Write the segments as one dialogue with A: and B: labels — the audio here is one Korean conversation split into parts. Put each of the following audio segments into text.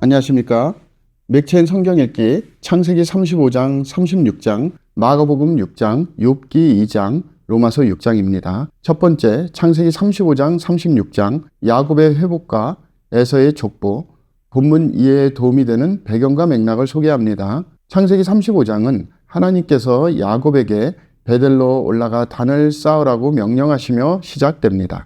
A: 안녕하십니까. 맥체인 성경 읽기 창세기 35장 36장 마가복음 6장 욥기 2장 로마서 6장입니다. 첫 번째 창세기 35장 36장 야곱의 회복과 에서의 족보, 본문 이해에 도움이 되는 배경과 맥락을 소개합니다. 창세기 35장은 하나님께서 야곱에게 베델로 올라가 단을 쌓으라고 명령하시며 시작됩니다.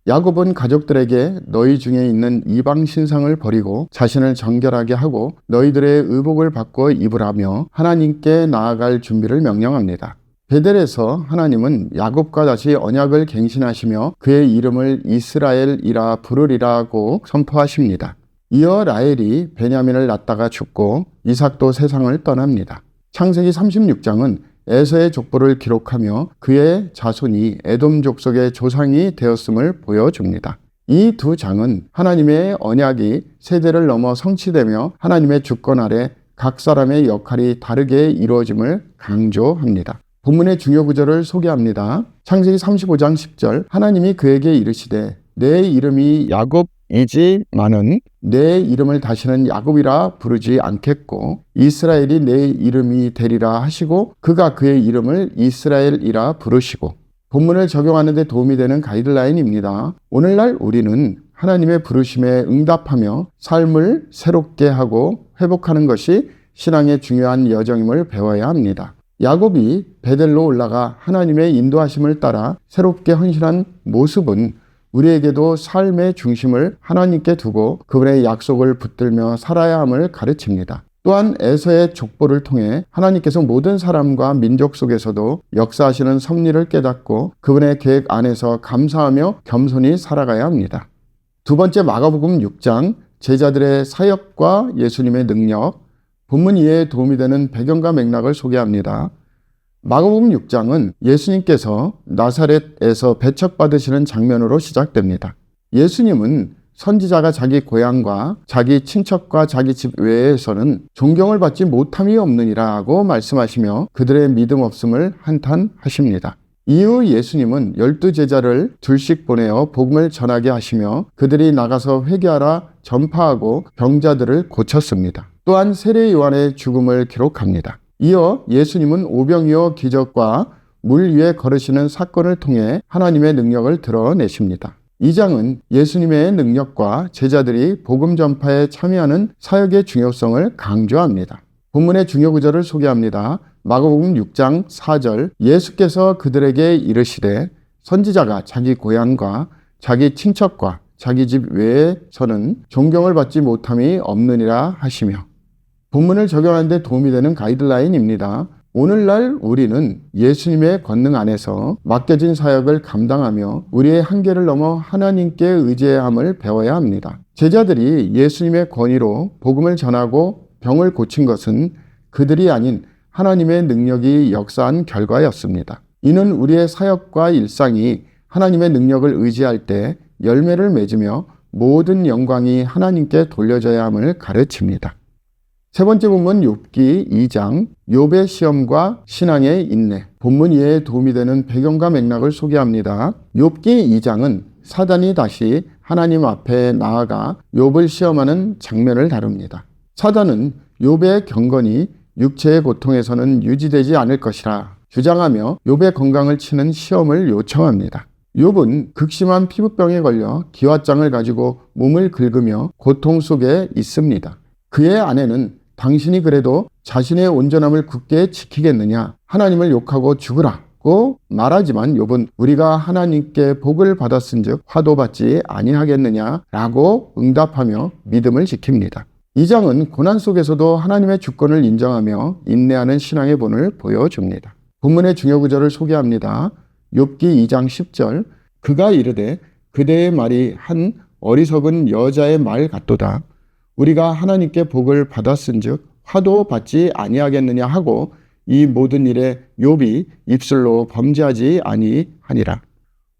A: 야곱은 가족들에게 너희 중에 있는 이방 신상을 버리고 자신을 정결하게 하고 너희들의 의복을 바꿔 입으라며 하나님께 나아갈 준비를 명령합니다. 베델에서 하나님은 야곱과 다시 언약을 갱신하시며 그의 이름을 이스라엘이라 부르리라고 선포하십니다. 이어 라헬이 베냐민을 낳다가 죽고 이삭도 세상을 떠납니다. 창세기 36장은 에서의 족보를 기록하며 그의 자손이 에돔 족속의 조상이 되었음을 보여줍니다. 이 두 장은 하나님의 언약이 세대를 넘어 성취되며 하나님의 주권 아래 각 사람의 역할이 다르게 이루어짐을 강조합니다. 본문의 중요 구절을 소개합니다. 창세기 35장 10절 하나님이 그에게 이르시되 내 이름이 야곱이지만은 내 이름을 다시는 야곱이라 부르지 않겠고 이스라엘이 내 이름이 되리라 하시고 그가 그의 이름을 이스라엘이라 부르시고. 본문을 적용하는 데 도움이 되는 가이드라인입니다. 오늘날 우리는 하나님의 부르심에 응답하며 삶을 새롭게 하고 회복하는 것이 신앙의 중요한 여정임을 배워야 합니다. 야곱이 베델로 올라가 하나님의 인도하심을 따라 새롭게 헌신한 모습은 우리에게도 삶의 중심을 하나님께 두고 그분의 약속을 붙들며 살아야 함을 가르칩니다. 또한 에서의 족보를 통해 하나님께서 모든 사람과 민족 속에서도 역사하시는 섭리를 깨닫고 그분의 계획 안에서 감사하며 겸손히 살아가야 합니다. 두 번째 마가복음 6장 제자들의 사역과 예수님의 능력, 본문 이해에 도움이 되는 배경과 맥락을 소개합니다. 마가복음 6장은 예수님께서 나사렛에서 배척받으시는 장면으로 시작됩니다. 예수님은 선지자가 자기 고향과 자기 친척과 자기 집 외에서는 존경을 받지 못함이 없느니라고 말씀하시며 그들의 믿음 없음을 한탄하십니다. 이후 예수님은 12제자를 둘씩 보내어 복음을 전하게 하시며 그들이 나가서 회개하라 전파하고 병자들을 고쳤습니다. 또한 세례 요한의 죽음을 기록합니다. 이어 예수님은 오병이어 기적과 물 위에 걸으시는 사건을 통해 하나님의 능력을 드러내십니다. 이 장은 예수님의 능력과 제자들이 복음 전파에 참여하는 사역의 중요성을 강조합니다. 본문의 중요 구절을 소개합니다. 마가복음 6장 4절 예수께서 그들에게 이르시되 선지자가 자기 고향과 자기 친척과 자기 집 외에서는 존경을 받지 못함이 없느니라 하시며. 본문을 적용하는 데 도움이 되는 가이드라인입니다. 오늘날 우리는 예수님의 권능 안에서 맡겨진 사역을 감당하며 우리의 한계를 넘어 하나님께 의지해야 함을 배워야 합니다. 제자들이 예수님의 권위로 복음을 전하고 병을 고친 것은 그들이 아닌 하나님의 능력이 역사한 결과였습니다. 이는 우리의 사역과 일상이 하나님의 능력을 의지할 때 열매를 맺으며 모든 영광이 하나님께 돌려져야 함을 가르칩니다. 세 번째 본문 욥기 2장 욥의 시험과 신앙의 인내, 본문 이해에 도움이 되는 배경과 맥락을 소개합니다. 욥기 2장은 사단이 다시 하나님 앞에 나아가 욥을 시험하는 장면을 다룹니다. 사단은 욥의 경건이 육체의 고통에서는 유지되지 않을 것이라 주장하며 욥의 건강을 치는 시험을 요청합니다. 욥은 극심한 피부병에 걸려 기왓장을 가지고 몸을 긁으며 고통 속에 있습니다. 그의 아내는 당신이 그래도 자신의 온전함을 굳게 지키겠느냐? 하나님을 욕하고 죽으라고 말하지만 욥은 우리가 하나님께 복을 받았은즉 화도 받지 아니하겠느냐라고 응답하며 믿음을 지킵니다. 이 장은 고난 속에서도 하나님의 주권을 인정하며 인내하는 신앙의 본을 보여줍니다. 본문의 중요 구절을 소개합니다. 욥기 2장 10절 그가 이르되 그대의 말이 한 어리석은 여자의 말 같도다. 우리가 하나님께 복을 받았은즉 화도 받지 아니하겠느냐 하고 이 모든 일에 욥이 입술로 범죄하지 아니하니라.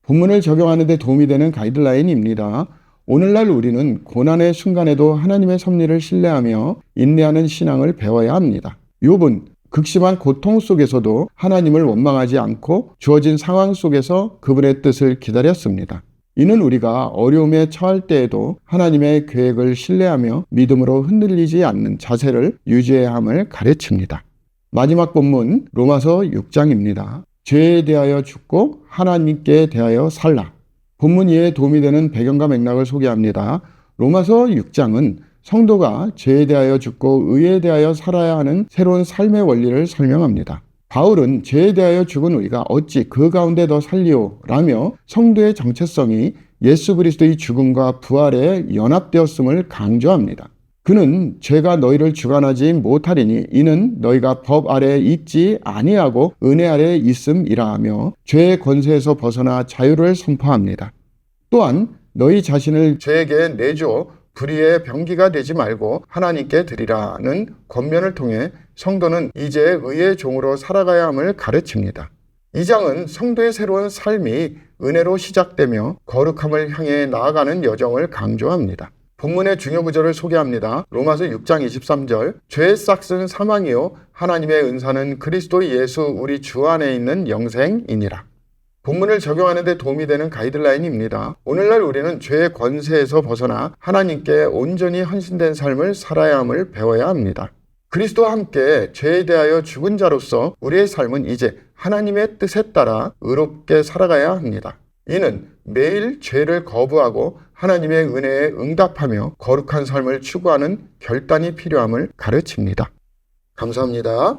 A: 본문을 적용하는 데 도움이 되는 가이드라인입니다. 오늘날 우리는 고난의 순간에도 하나님의 섭리를 신뢰하며 인내하는 신앙을 배워야 합니다. 욥은 극심한 고통 속에서도 하나님을 원망하지 않고 주어진 상황 속에서 그분의 뜻을 기다렸습니다. 이는 우리가 어려움에 처할 때에도 하나님의 계획을 신뢰하며 믿음으로 흔들리지 않는 자세를 유지해야 함을 가르칩니다. 마지막 본문 로마서 6장입니다. 죄에 대하여 죽고 하나님께 대하여 살라. 본문 이해에 도움이 되는 배경과 맥락을 소개합니다. 로마서 6장은 성도가 죄에 대하여 죽고 의에 대하여 살아야 하는 새로운 삶의 원리를 설명합니다. 바울은 죄에 대하여 죽은 우리가 어찌 그 가운데 더 살리오 라며 성도의 정체성이 예수 그리스도의 죽음과 부활에 연합되었음을 강조합니다. 그는 죄가 너희를 주관하지 못하리니 이는 너희가 법 아래에 있지 아니하고 은혜 아래에 있음이라 하며 죄의 권세에서 벗어나 자유를 선포합니다. 또한 너희 자신을 죄에게 내주어 불의의 병기가 되지 말고 하나님께 드리라는 권면을 통해 성도는 이제 의의 종으로 살아가야 함을 가르칩니다. 이 장은 성도의 새로운 삶이 은혜로 시작되며 거룩함을 향해 나아가는 여정을 강조합니다. 본문의 중요 구절을 소개합니다. 로마서 6장 23절 죄의 싹은 사망이요 하나님의 은사는 그리스도 예수 우리 주 안에 있는 영생이니라. 본문을 적용하는 데 도움이 되는 가이드라인입니다. 오늘날 우리는 죄의 권세에서 벗어나 하나님께 온전히 헌신된 삶을 살아야 함을 배워야 합니다. 그리스도와 함께 죄에 대하여 죽은 자로서 우리의 삶은 이제 하나님의 뜻에 따라 의롭게 살아가야 합니다. 이는 매일 죄를 거부하고 하나님의 은혜에 응답하며 거룩한 삶을 추구하는 결단이 필요함을 가르칩니다. 감사합니다.